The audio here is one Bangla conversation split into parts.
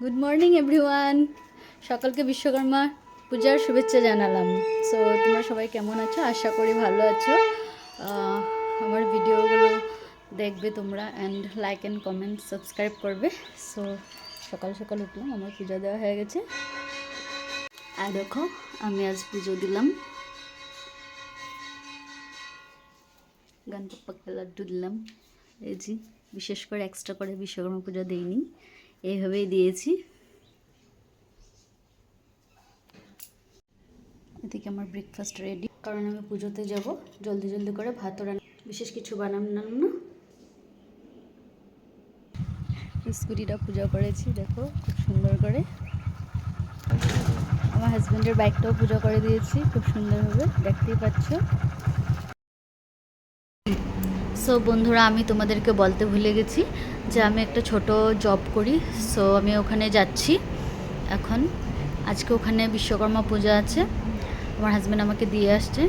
Good morning everyone. সকলকে বিশ্বকর্মা পূজার শুভেচ্ছা জানালাম। সো তোমরা সবাই কেমন আছো? আশা করি ভালো আছো। আমার ভিডিওগুলো দেখবে তোমরা and like and comment subscribe করবে। সো সকাল সকাল উঠলাম, আমার পূজা দেওয়া হয়ে গেছে। আর দেখো আমি আজ পুজো দিলাম, গণপতি লাড্ডু দিলাম। এই যে বিশেষ করে এক্সট্রা করে বিশ্বকর্মা পূজা দিইনি, এইভাবেই দিয়েছি। এদিকে আমার ব্রেকফাস্ট রেডি, কারণ আমি পুজোতে যাব, জলদি জলদি করে ভাতও রান্না, বিশেষ কিছু বানালাম না। স্কুটিটা পূজা করেছি, দেখো খুব সুন্দর করে। আমার হাজব্যান্ডের বাইকটাও পূজা করে দিয়েছি খুব সুন্দরভাবে, দেখতেই পাচ্ছ। সো বন্ধুরা, আমি তোমাদেরকে বলতে ভুলে গেছি যে আমি একটা ছোট জব করি। সো আমি ওখানে যাচ্ছি এখন। আজকে ওখানে বিশ্বকর্মা পূজা আছে, আমার হাজব্যান্ড আমাকে দিয়ে আসছে।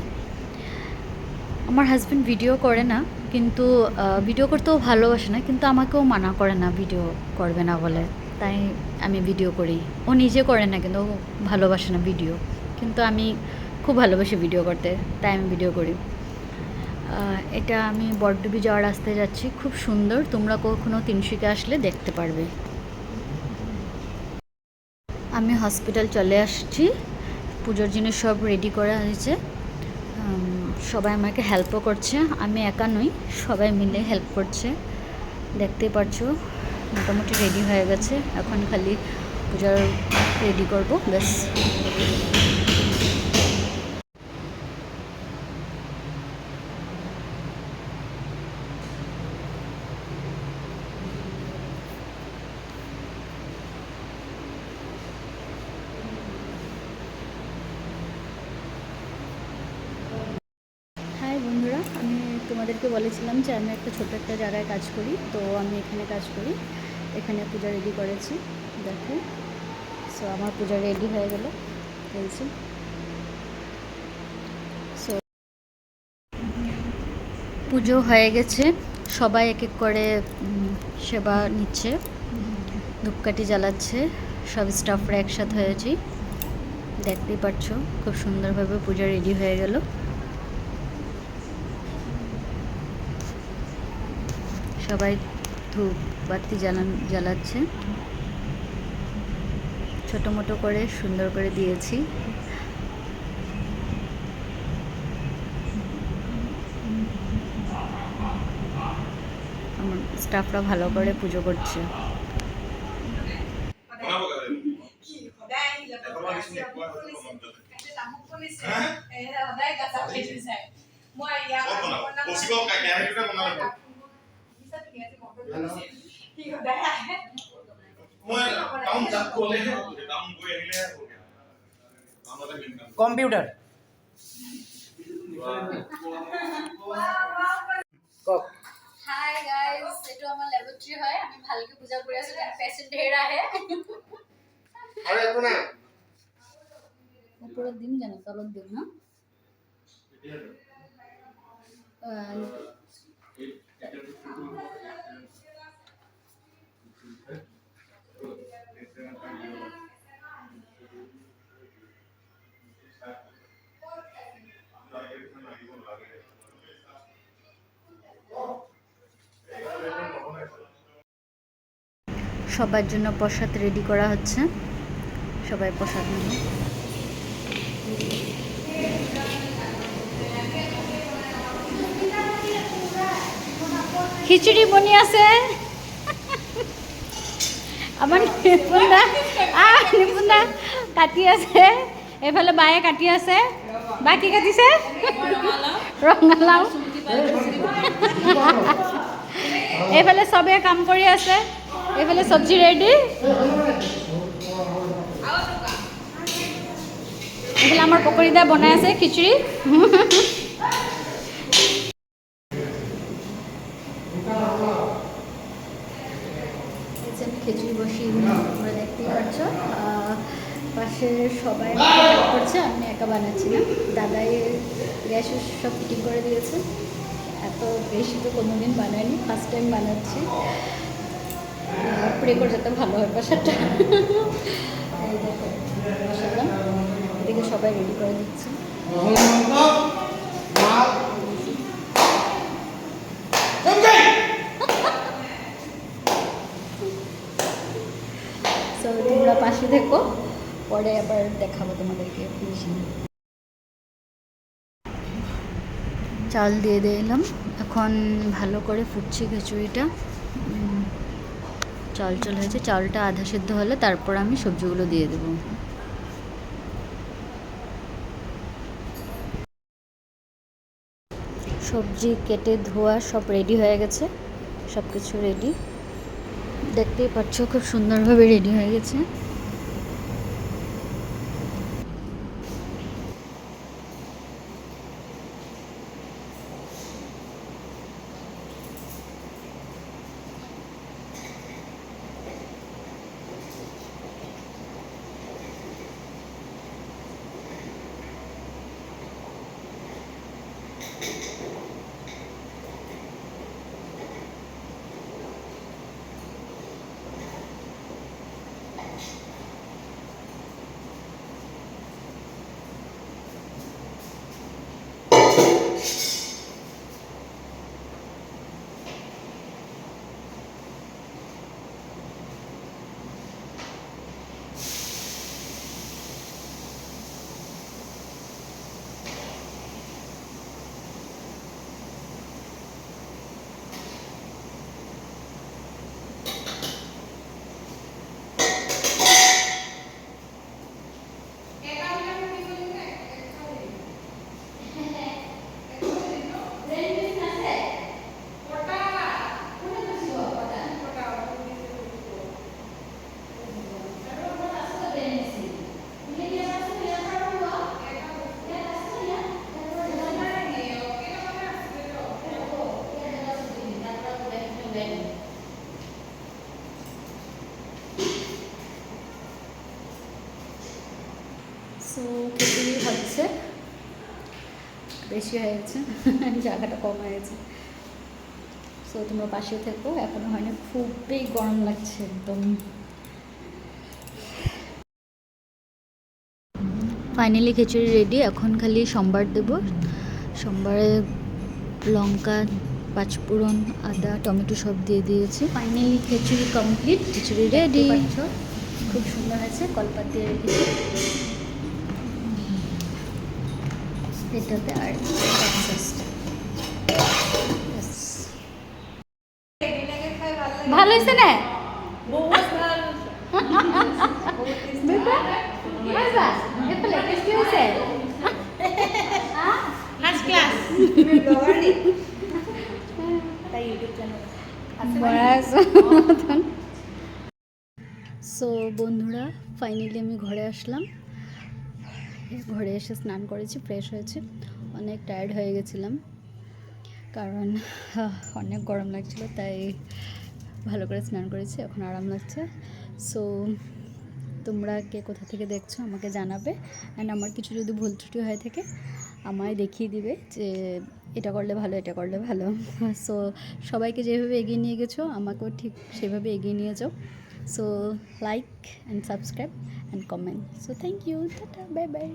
আমার হাজব্যান্ড ভিডিও করে না, কিন্তু ভিডিও করতেও ভালোবাসে না, কিন্তু আমাকেও মানা করে না ভিডিও করবে না বলে, তাই আমি ভিডিও করি। ও নিজে করে না, কিন্তু ও ভালোবাসে না ভিডিও, কিন্তু আমি খুব ভালোবাসি ভিডিও করতে, তাই আমি ভিডিও করি। এটা আমি বড়ডুবি যাওয়ার রাস্তায় যাচ্ছি, খুব সুন্দর। তোমরা কখনো তিনশিকে আসলে দেখতে পারবে। আমি হসপিটাল চলে আসছি, পুজোর জিনিস সব রেডি করা হয়েছে। সবাই আমাকে হেল্পও করছে, আমি একা নই, সবাই মিলে হেল্প করছে। দেখতেই পাচ্ছো মোটামুটি রেডি হয়ে গেছে, এখন খালি পূজার রেডি করব, ব্যাস। হাই বন্ধুরা, আমি তোমাদেরকে বলেছিলাম যে আমি ছোট্ট একটা জায়গায় কাজ করি, তো আমি এখানে কাজ করি। এখানে পূজা রেডি করেছি, দেখো। সো আমার পূজা রেডি হয়ে গেল, বলছি। সো পুজো হয়ে গেছে, সবাই এক এক করে সেবা নিচ্ছে, ধূপকাঠি জ্বালাচ্ছে, সব স্টাফরা একসাথে হয়েছি। দেখতেই পাচ্ছ খুব সুন্দরভাবে পূজা রেডি হয়ে গেল। সবাই ধূপ বাতি জ্বালাচ্ছে, ছোটো মোটো করে সুন্দর করে দিয়েছি। আমার স্টাফরা ভালো করে পুজো করছে। কম্পিউটার হাই গাইস, এটা আমার ল্যাবরেটরি হয়, আমি ভালকে পূজা করে আছি, কারণ পেশেন্ট ঢের আহে। আরে এখন না উপরের দিন জানো, তলর দিন না। সবার জন্য প্রসাদ রেডি করা হচ্ছে, সবাই প্রসাদ নিয়ে। খিচুড়ি বনি আছে আমার নিপুণদা কাটি আছে, এইফালে বায়ে কাটি আছে। বা কি কাটিছে? ৰঙালাও। এইফালে চবে কাম কৰি আছে, এইফালে চব্জি ৰেডি, এইফালে আমাৰ পকৰীদা বনাই আছে খিচুড়ি। খিচুড়ি বসিয়ে তোমরা দেখতেই পাচ্ছ, পাশে সবাই হেল্প করছে, আমি একা বানাচ্ছি না। দাদাই গ্যাস সব ফিটিং করে দিয়েছে, এত বেশি তো কোনোদিন বানাইনি, ফার্স্ট টাইম বানাচ্ছি। প্রে করে যাতে ভালো হয় বাসাটা। এই দেখো বসালাম, এদিকে সবাই রেডি করে দিচ্ছে। সো তোমরা পাশে দেখো, পরে আবার দেখাবো তোমাদেরকে ফিনিশিং। চাল দিয়ে দিলাম, এখন ভালো করে ফুটছে খিচুড়িটা। চাল হয়েছে, চালটা আধা সিদ্ধ হলে তারপর আমি সবজিগুলো দিয়ে দেবো। সবজি কেটে ধোয়া সব রেডি হয়ে গেছে, সব কিছু রেডি, দেখতেই পাচ্ছ খুব সুন্দরভাবে রেডি হয়ে গেছে। সো খিচুড়ি হচ্ছে, বেশি হয়ে গেছে, জায়গাটা কম হয়ে গেছে। সো তোমরা পাশে থেকো, এখনো হয়নি, খুবই গরম লাগছে একদম। ফাইনালি খিচুড়ি রেডি, এখন খালি সম্বার দেব। সম্বারে লঙ্কা, পাঁচফোড়ন, আদা, টমেটো সব দিয়ে দিয়েছি। ফাইনালি খিচুড়ি কমপ্লিট, খিচুড়ি রেডি। খুব সুন্দর হয়েছে, কলপাত দিয়ে রেখেছি এটাতে। আর ভালো হয়েছে না? সো বন্ধুরা, ফাইনালি আমি ঘরে আসলাম। ঘরে এসে স্নান করেছি, ফ্রেশ হয়েছি, অনেক টায়ার্ড হয়ে গেছিলাম কারণ অনেক গরম লাগছিল, তাই ভালো করে স্নান করেছি, এখন আরাম লাগছে। সো তোমরা কে কোথা থেকে দেখছো আমাকে জানাবে, অ্যান্ড আমার কিছু যদি ভুল ত্রুটি হয়ে থাকে আমায় দেখিয়ে দিবে যে এটা করলে ভালো, এটা করলে ভালো। সো সবাইকে যেভাবে এগিয়ে নিয়ে গেছো আমাকেও ঠিক সেভাবে এগিয়ে নিয়ে যাও। So like and subscribe and comment. So thank you, টাটা, বাই বাই।